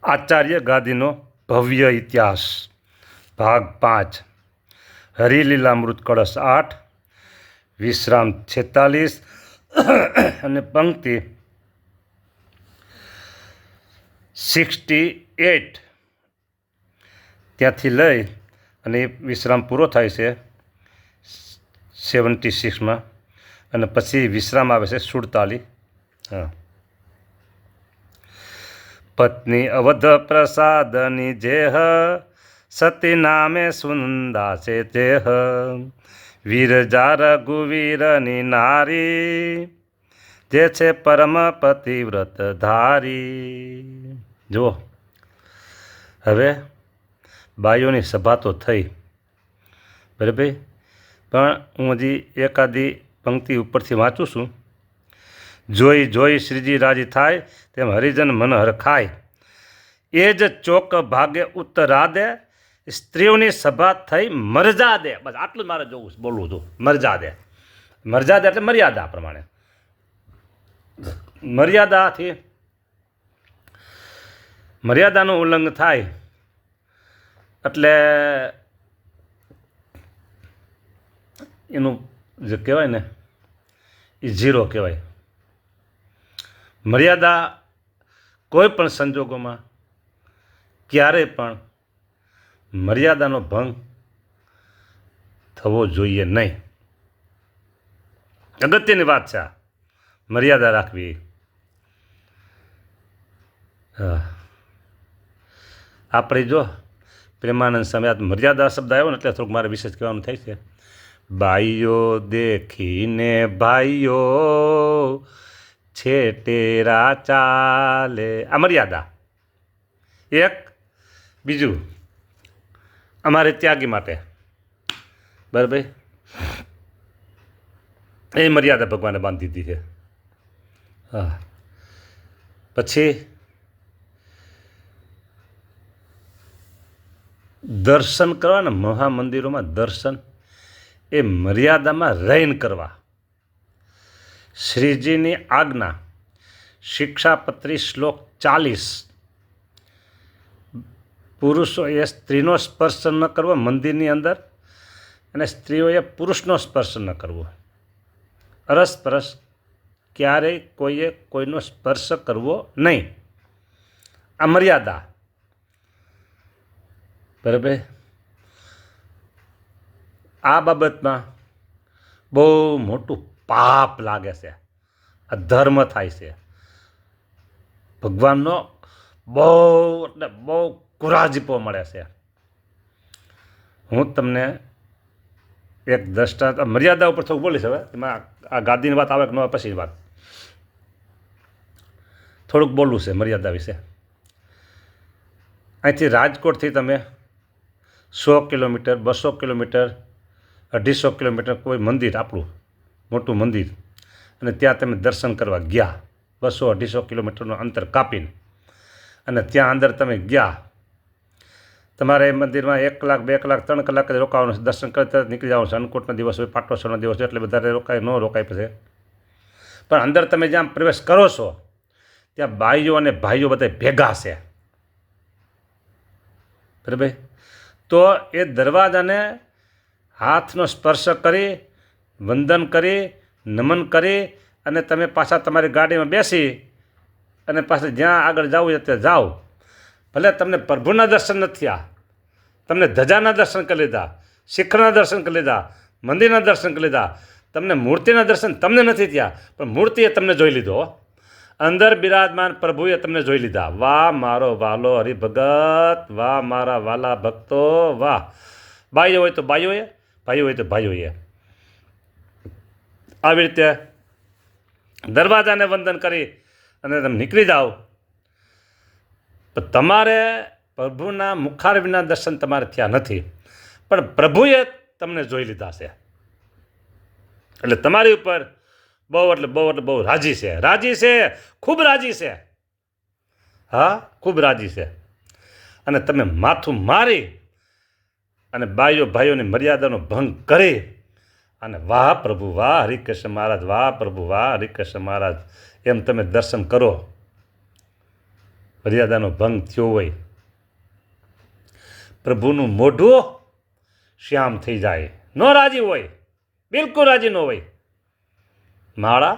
આચાર્ય ગાદીનો ભવ્ય ઇતિહાસ ભાગ 5 હરિલીલામૃત કળશ 8 વિશ્રામ 46 અને પંક્તિ 68 ત્યાંથી લઈ અને વિશ્રામ પૂરો થાય છે 76માં અને પછી વિશ્રામ આવે છે 47. હા. પત્ની અવધ પ્રસાદની જેહ સતી નામે સુનંદા છે તેહ વીરજા રઘુવીરની નારી જે છે પરમ પતિવ્રત ધારી. જુઓ, હવે બાઈઓની સભા તો થઈ બરાબર, પણ હું હજી એકાદી પંક્તિ ઉપરથી વાંચું છું. જોઈ જોઈ શ્રીજી રાજી થાય તેમ હરિજન મન હરખાય, એ જ ચોક ભાગે ઉત્તરાદે સ્ત્રીઓની સભા થઈ મરજાદે. બસ આટલું મારે જોવું બોલવું હતું. મરજાદે, મરજાદે એટલે મર્યાદા પ્રમાણે. મર્યાદાથી મર્યાદાનું ઉલ્લંઘન થાય એટલે એનું જે કહેવાય ને એ ઝીરો કહેવાય. મર્યાદા કોઈ પણ સંજોગોમાં ક્યારેય પણ મર્યાદાનો ભંગ થવો જોઈએ નહીં. અગત્યની વાત છે આ, મર્યાદા રાખવી. આપણે જો પ્રેમાનંદ સ્વામી મર્યાદા શબ્દ આવ્યો ને એટલે થોડુંક મારે વિશેષ કહેવાનું થાય છે. ભાઈઓ દેખીને ભાઈઓ છેટેરા ચાલે, આ મર્યાદા. એક બીજું અમારે ત્યાગી માટે બરાબર, એ મર્યાદા ભગવાને બાંધી દીધી છે. હા. પછી દર્શન કરવાના મહામંદિરોમાં દર્શન એ મર્યાદામાં રહીને કરવા. શ્રીજીની આજ્ઞા શિક્ષાપત્રી શ્લોક 40, પુરુષોએ સ્ત્રીનો સ્પર્શ ન કરવો મંદિરની અંદર અને સ્ત્રીઓએ પુરુષનો સ્પર્શ ન કરવો. અરસપરસ ક્યારેય કોઈએ કોઈનો સ્પર્શ કરવો નહીં. આ મર્યાદા બરાબર. આ બાબતમાં બહુ મોટું પાપ લાગે છે, અધર્મ થાય છે. ભગવાનનો બહુ એટલે બહુ કુરાજીપો મળે છે. હું તમને એક દ્રષ્ટાંત મર્યાદા ઉપર થોડું બોલીશ. હવે એમાં આ ગાદીની વાત આવે કે ન આવે પછીની વાત થોડુંક બોલવું છે મર્યાદા વિશે. અહીંથી રાજકોટથી તમે 100 કિલોમીટર 200 કિલોમીટર 250 કિલોમીટર કોઈ મંદિર, આપણું મોટું મંદિર, અને ત્યાં તમે દર્શન કરવા ગયા 200-250 કિલોમીટરનું અંતર કાપીને, અને ત્યાં અંદર તમે ગયા. તમારે એ મંદિરમાં 1 કલાક 2 કલાક 3 કલાક જ રોકાવાનું છે. દર્શન કરતા નીકળી જવાનું છે. અન્નકૂટનો દિવસ હોય, પાટોત્સવનો દિવસ હોય એટલે વધારે રોકાય ન રોકાય પછી. પણ અંદર તમે જ્યાં પ્રવેશ કરો છો ત્યાં બાઈઓ અને ભાઈઓ બધા ભેગા છે બરાબર. તો એ દરવાજાને હાથનો સ્પર્શ કરી, વંદન કરી, નમન કરી અને તમે પાછા તમારી ગાડીમાં બેસી અને પાછા જ્યાં આગળ જવું છે ત્યાં જાઓ. ભલે તમને પ્રભુના દર્શન નથી થયા, તમને ધજાના દર્શન કરી લીધા, શિખરના દર્શન કરી લીધા, મંદિરના દર્શન કરી લીધા, તમને મૂર્તિના દર્શન તમને નથી થયા, પણ મૂર્તિએ તમને જોઈ લીધો. અંદર બિરાજમાન પ્રભુએ તમને જોઈ લીધા. વાહ મારો વાલો હરિભગત, વાહ મારા વાલા ભક્તો, વાહ. બાઈઓ હોય તો બાઈઓએ, ભાઈઓ હોય તો ભાઈઓએ. આવી રીતે દરવાજાને વંદન કરી અને તમે નીકળી જાઓ. તો તમારે પ્રભુના મુખાર વિના દર્શન તમારે થયા નથી, પણ પ્રભુએ તમને જોઈ લીધા છે. એટલે તમારી ઉપર બહુ રાજી છે. રાજી છે, ખૂબ રાજી છે. હા, ખૂબ રાજી છે. અને તમે માથું મારી અને બાઈઓ ભાઈઓની મર્યાદાનો ભંગ કરી અને વાહ પ્રભુ વાહ હરિકૃષ્ણ મહારાજ, વાહ પ્રભુ વાહ હરિકૃષ્ણ મહારાજ, એમ તમે દર્શન કરો. મર્યાદાનો ભંગ થયો હોય, પ્રભુનું મોઢું શ્યામ થઈ જાય, ન રાજી હોય, બિલકુલ રાજી ન હોય. માળા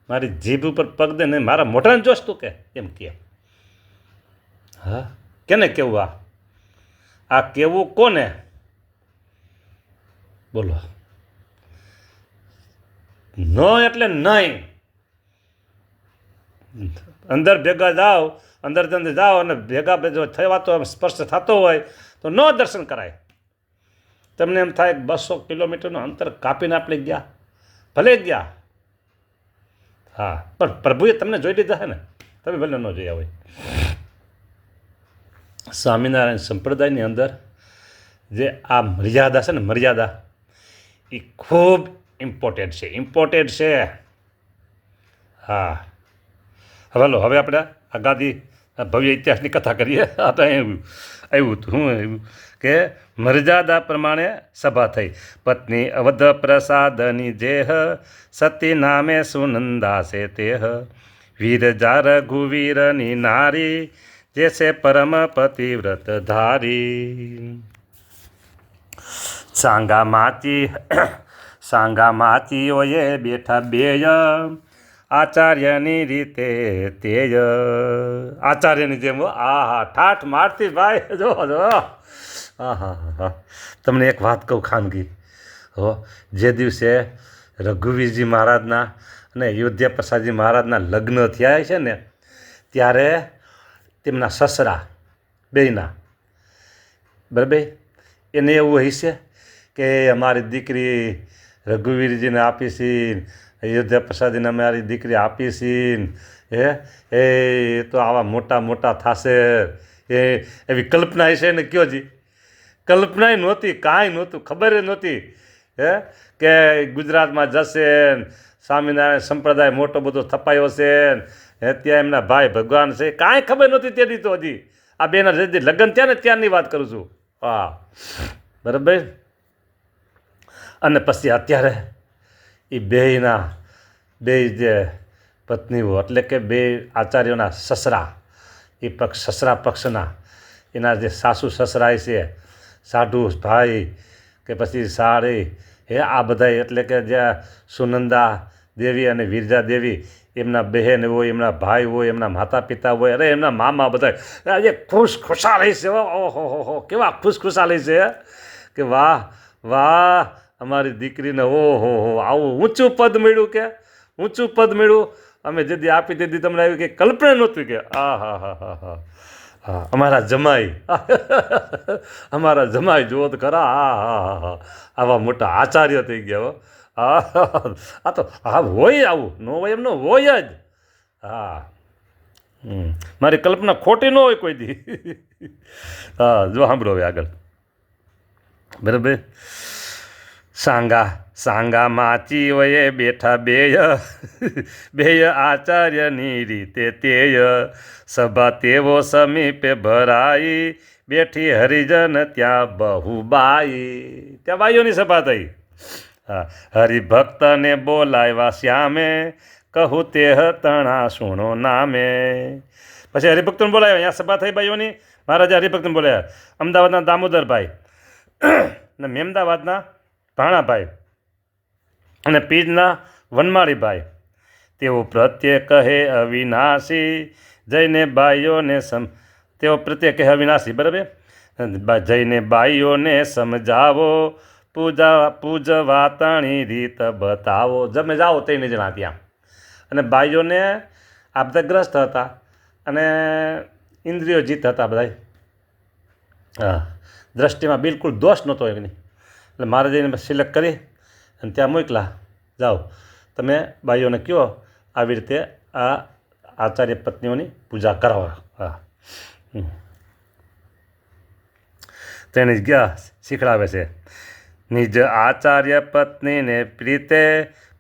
મારી જીભ ઉપર પગ દે ને મારા મોઢાને જોશ તું કે એમ કે. હા, કેને કેવું? આ કેવું કોને? બોલો. નો એટલે નહીં. અંદર ભેગા જાઓ, અંદર જાઓ અને ભેગા જો થવા તો સ્પર્શ થતો હોય તો ન દર્શન કરાય. તમને એમ થાય 200 કિલોમીટરનું અંતર કાપીને આપણે ગયા, ભલે ગયા. હા, પણ પ્રભુએ તમને જોઈ લીધા છે ને, તમે ભલે ન જોયા હોય. સ્વામિનારાયણ સંપ્રદાયની અંદર જે આ મર્યાદા છે ને, મર્યાદા એ ખૂબ ઇમ્પોર્ટન્ટ છે. હા, હવે આપણે આ ગાદી ભવ્ય ઇતિહાસની કથા કરીએ. આ તો આવ્યું હતું શું આવ્યું કે મર્યાદા પ્રમાણે સભા થઈ. પત્ની અવધ પ્રસાદની જેહ, સતી નામે સુનંદા છે તેહ. વીર જા રઘુવીરની નારી, જૈસે પરમ પતિવ્રત ધારી. સાંગા માચીઓએ બેઠા બેય, આચાર્યની રીતે તેય. આચાર્યની જેમ ઠાઠ મારતી ભાઈ. જો હા, તમને એક વાત કહું ખાનગી. જે દિવસે રઘુવીરજી મહારાજના અને અયોધ્યા પ્રસાદજી મહારાજના લગ્ન થયા છે ને, ત્યારે તેમના સસરા બેયના, બરાબર, એને એવું હશે કે અમારી દીકરી રઘુવીરજીને આપી છે, અયોધ્યા પ્રસાદીને અમારી દીકરી આપી છે, એ તો આવા મોટા થશે, એવી કલ્પના હશે ને. કયો જી, કલ્પનાય નહોતી, કાંઈ નહોતું, ખબર નહોતી કે ગુજરાતમાં જશે, સ્વામિનારાયણ સંપ્રદાય મોટો બધો થપાયો છે, ત્યાં એમના ભાઈ ભગવાન છે, કાંઈ ખબર નહોતી તેથી. તો હજી આ બેના જે લગ્ન થયા ને ત્યારની વાત કરું છું. હા, બરાબર. અને પછી અત્યારે એ બે જે પત્નીઓ એટલે કે બે આચાર્યોના સસરા, એ સસરા પક્ષના એના જે સાસુ સસરા છે, સાઢુ ભાઈ કે પછી સાળી, આ બધા એટલે કે જ્યાં સુનંદા દેવી અને વિરજા દેવી, એમના બહેન હોય, એમના ભાઈ હોય, એમના માતા પિતા હોય, અરે એમના મામા બધા આજે ખુશાલ છે. ઓહો, કેવા ખુશાલ છે કે વાહ અમારી દીકરીને ઓહો આવું ઊંચું પદ મળ્યું, કે ઊંચું પદ મળ્યું. અમે જેથી આપી દીધી તમને આવી કે કલ્પના નહોતી કે હા અમારા જમાઈ જુઓ તો ખરા. આવા મોટા આચાર્ય થઈ ગયા. આ તો હોય, આવું ન હોય એમ ન હોય જ. હા, મારી કલ્પના ખોટી ન હોય કોઈ દી. હા, જો સાંભળો હવે આગળ, બરાબર. સાંગા માચી વયે બેઠા બેય આચાર્યની રીતે તેય. સભા તેવો સમીપે ભરાઈ, બેઠી હરિજન ત્યાં બહુબાઈ. ત્યાં બાઈઓની સભા થઈ. હા, હરિભક્તને બોલાવ્યા શ્યામે, કહું તેહ તણા સુણો નામે. પછી હરિભક્તને બોલાવ્યા, અહીંયા સભા થઈ બાઈઓની. મહારાજા હરિભક્તને બોલાવ્યા. અમદાવાદના દામોદરભાઈ અને મહેમદાવાદના ભાણાભાઈ અને પીજના વનમાળીભાઈ, તેઓ પ્રત્યે કહે અવિનાશી, જઈને બાઈઓને તેઓ પ્રત્યે કહે અવિનાશી, બરાબર. જઈને બાઈઓને સમજાવો, પૂજવા તણી રીત બતાવો. તમે જાઓ 3 જણા ત્યાં, અને બાઈઓને આપદાગ્રસ્ત હતા અને ઇન્દ્રિયો જીત હતા બધા. હા, દ્રષ્ટિમાં બિલકુલ દોષ નહોતો એની. એટલે મારે જઈને સિલેક્ટ કરી અને ત્યાં મોકલા, જાઓ તમે બાઈઓને કહો આવી રીતે આ આચાર્ય પત્નીઓની પૂજા કરાવો. હા, તેને ગયા શીખડાવે છે. નિજ આચાર્ય પત્નીને પ્રીતે,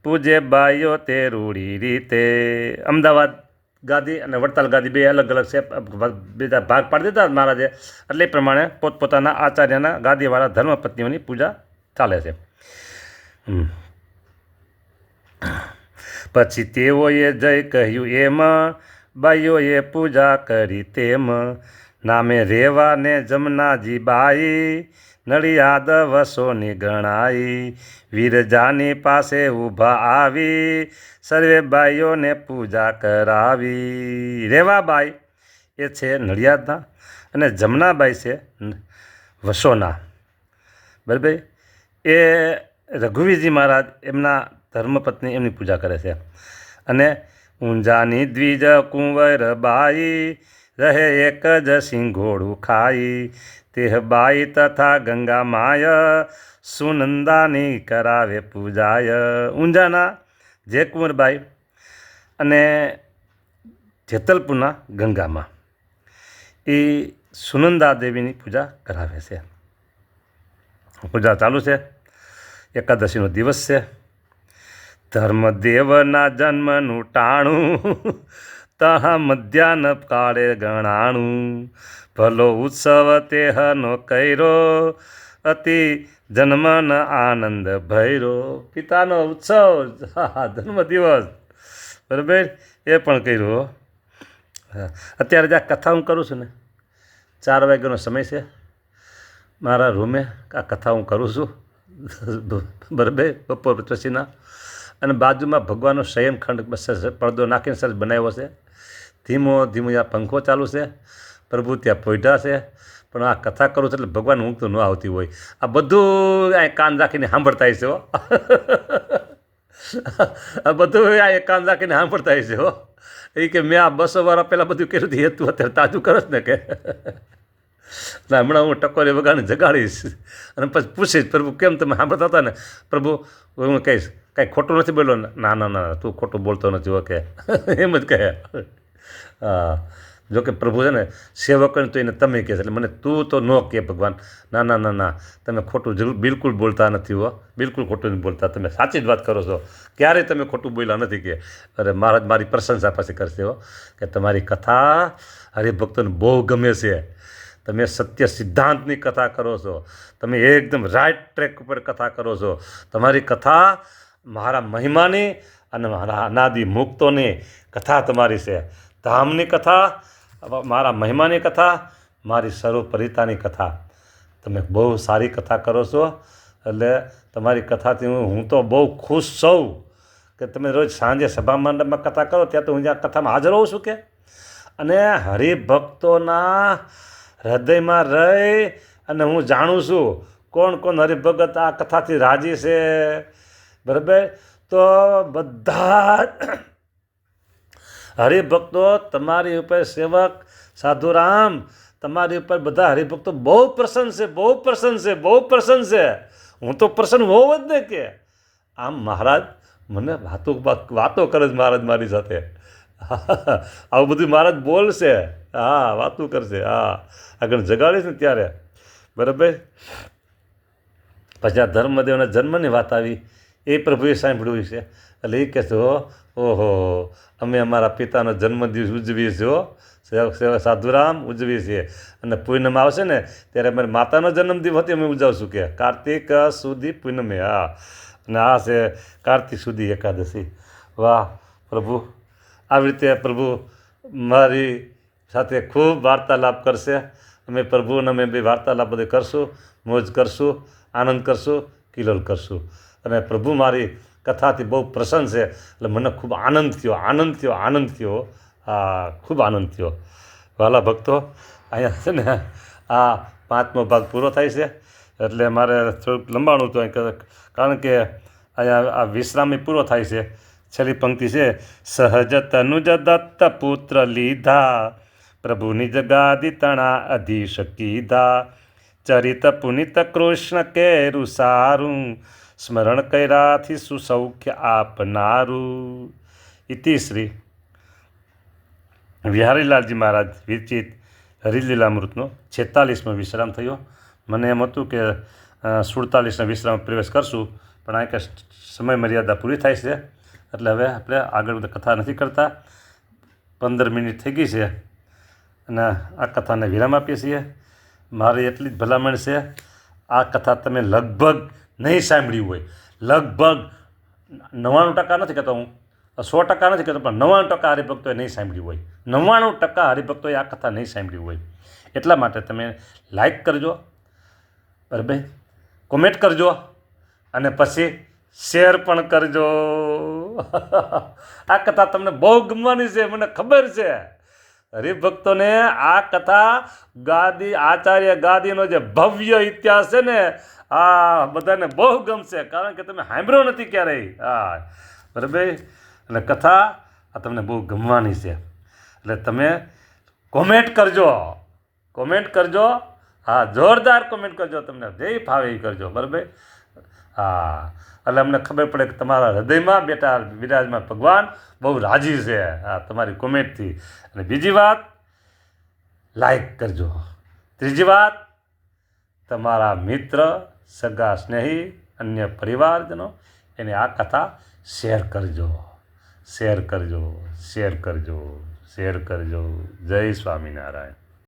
પૂજે બાઈઓ તે રૂડી રીતે. અમદાવાદ ગાદી અને વડતાલ ગાદી બે અલગ છે, બીજા ભાગ પાડી દીધા મહારાજે. એટલે એ પ્રમાણે પોતપોતાના આચાર્યના ગાદીવાળા ધર્મપત્નીઓની પૂજા ચાલે છે. પછી તેઓએ જય કહ્યું એમ, બાઈઓએ પૂજા કરી તેમ નામે રેવાને જમનાજી બાઈ નડિયાદ વસોની ગણાઈ વિરજાની પાસે ઊભા આવી સર્વે બાઈઓને પૂજા કરાવી. રેવાબાઈ એ છે નડિયાદના અને જમનાબાઈ છે વસોના. બરાબર. એ રઘુવીરજી મહારાજ એમના ધર્મપત્ની એમની પૂજા કરે છે. અને ઊંઝાની દ્વિજ કુંવર બાઈ રહે એક જ સિંઘોડું ખાઈ તેહ બાઈ તથા ગંગા માય સુનંદાની કરાવે પૂજાય. ઊંઝાના જે કુંવરબાઈ અને જેતલપુરના ગંગામાં એ સુનંદા દેવીની પૂજા કરાવે છે. પૂજા ચાલુ છે. એકાદશીનો દિવસ છે. ધર્મદેવના જન્મનું ટાણું તહા મધ્યાહ્ન કાળે ગણાણું ભલો ઉત્સવ તેહનો કર્યો અતિ જન્મન આનંદ ભૈરો. પિતાનો ઉત્સવ જન્મ દિવસ બરાબર એ પણ કર્યો. અત્યારે જે આ કથા હું કરું છું ને 4 વાગ્યાનો સમય છે. મારા રૂમે આ કથા હું કરું છું બરાબર બપોર પછીના. અને બાજુમાં ભગવાનનો શયનખંડ પડદો નાખીને સરસ બનાવ્યો છે. ધીમો ધીમો આ પંખો ચાલુ છે. પ્રભુ ત્યાં પોઢા છે. પણ આ કથા કરું છું એટલે ભગવાન ઊંઘ તો ન આવતી હોય. આ બધું આ કાન રાખીને સાંભળતા છે હો. આ બધું આ કાન રાખીને સાંભળતા છે હો. એ કે મેં આ 200 વર્ષ પહેલાં બધું કર્યું હતું એ તું અત્યારે તાજું કરસ ને કે ના હમણાં હું ટકોરી વગાડીને જગાડીશ અને પછી પૂછીશ પ્રભુ કેમ તમે સાંભળતા હતા ને. પ્રભુ હું કહીશ કાંઈ ખોટું નથી બોલ્યો. ના ના ના તું ખોટું બોલતો નથી ઓકે એમ જ કહે. હા જોકે પ્રભુ છે ને સેવકોને તો એને તમે કહે છે એટલે મને તું તો ન કહે ભગવાન. ના ના ના ના તમે ખોટું જરૂર બિલકુલ બોલતા નથી હો. બિલકુલ ખોટું નથી બોલતા. તમે સાચી જ વાત કરો છો. ક્યારેય તમે ખોટું બોલ્યા નથી કે. અરે મહારાજ મારી પ્રશંસા પાછી કરશે હો કે તમારી કથા હરિભક્તોને બહુ ગમે છે. તમે સત્ય સિદ્ધાંતની કથા કરો છો. તમે એકદમ રાઈટ ટ્રેક ઉપર કથા કરો છો. તમારી કથા મારા મહિમાની અને મારા અનાદિ મુક્તોની કથા તમારી છે. ધામની કથા મારા મહિમાની કથા મારી સર્વપરિતાની કથા. તમે બહુ સારી કથા કરો છો. એટલે તમારી કથાથી હું તો બહુ ખુશ છું કે તમે રોજ સાંજે સભા મંડપમાં કથા કરો ત્યાં તો હું જ્યાં કથામાં હાજર હોઉં છું કે. અને હરિભક્તોના હૃદયમાં રહી અને હું જાણું છું કોણ કોણ હરિભગત આ કથાથી રાજી છે. બરાબર. તો બધા હરિભક્તો તમારી ઉપર સેવક સાધુરામ તમારી ઉપર બધા હરિભક્તો બહુ પ્રસન્ન છે. બહુ પ્રસન્ન છે. બહુ પ્રસન્ન છે. હું તો પ્રસન્ન હોવ જ ને કે આમ મહારાજ મને વાતો કરે છે મહારાજ મારી સાથે. આવું બધું મહારાજ બોલશે. હા વાતું કરશે. હા આગળ જગાડીશ ને ત્યારે બરાબર. પછી આ ધર્મદેવના જન્મની વાત આવી એ પ્રભુએ સાંભળ્યું છે. એટલે એ કહે છે ઓહો અમે અમારા પિતાનો જન્મદિવસ ઉજવીએ છીએ સાધુરામ ઉજવીએ છીએ. અને પૂનમ આવશે ને ત્યારે અમારી માતાનો જન્મદિવસ હતી અમે ઉજવશું કે કાર્તિક સુધી પૂનમે. હા અને આ છે કાર્તિક સુધી એકાદશી. વાહ પ્રભુ. આવી રીતે પ્રભુ મારી સાથે ખૂબ વાર્તાલાપ કરશે. અમે પ્રભુને અમે બે વાર્તાલાપ બધે કરશું. મોજ કરશું. આનંદ કરશું. કિલોલ કરશું. અને પ્રભુ મારી કથાથી બહુ પ્રસન્ન છે. એટલે મને ખૂબ આનંદ થયો. આનંદ થયો. આનંદ થયો. હા ખૂબ આનંદ થયો. વાલા ભક્તો અહીંયા છે ને આ 5મો ભાગ પૂરો થાય છે. એટલે મારે થોડુંક લંબાણું હતું કારણ કે અહીંયા આ વિશ્રામી પૂરો થાય છે. છેલ્લી પંક્તિ છે સહજ તનુજ દત્ત પુત્ર લીધા પ્રભુની જગાદી તણા અધીશ કીધા ચરિત પુનિત કૃષ્ણ કેરું સારું સ્મરણ કર્યાથી સુસૌખ્ય આપનારું. ઇતિ શ્રી વિહારીલાલજી મહારાજ વિરચિત હરિલીલામૃતનો 46મો વિશ્રામ થયો. મને એમ હતું કે 47ના વિશ્રામ પ્રવેશ કરશું પણ આ કે સમય મર્યાદા પૂરી થાય છે એટલે હવે આપણે આગળ કથા નથી કરતા. 15 મિનિટ થઈ ગઈ છે અને આ કથાને વિરામ આપીએ છીએ. મારી એટલી જ ભલામણ છે આ કથા તમે લગભગ નહીં સાંભળી હોય. લગભગ 99% નથી કહેતો હું 100% નથી કહેતો, પણ 99% હરિભક્તોએ નહીં સાંભળ્યું હોય, 99% હરિભક્તોએ આ કથા નહીં સાંભળ્યું હોય. એટલા માટે તમે લાઈક કરજો, બરાબર, કોમેન્ટ કરજો અને પછી શેર પણ કરજો. આ કથા તમને બહુ ગમવાની છે, મને ખબર છે. હરિભક્તોને આ કથા ગાદી આચાર્ય ગાદીનો જે ભવ્ય ઇતિહાસ છે ને, આ બધાને બહુ ગમશે, કારણ કે તમે સાંભળ્યો નથી ક્યારેય. હા, બરાબર. એટલે કથા આ તમને બહુ ગમવાની છે. એટલે તમે કોમેન્ટ કરજો. હા, જોરદાર કોમેન્ટ કરજો, તમને જે ફાવે એ કરજો, બરાબર. હા, એટલે અમને ખબર પડે કે તમારા હૃદયમાં બેટા બિરાજમાન ભગવાન બહુ રાજી છે, હા, તમારી કોમેન્ટથી. અને બીજી વાત, લાઈક કરજો. ત્રીજી વાત, તમારા મિત્ર, સગા, સ્નેહી, અન્ય પરિવારજનો એને આ કથા શેર કરજો. જય સ્વામિનારાયણ.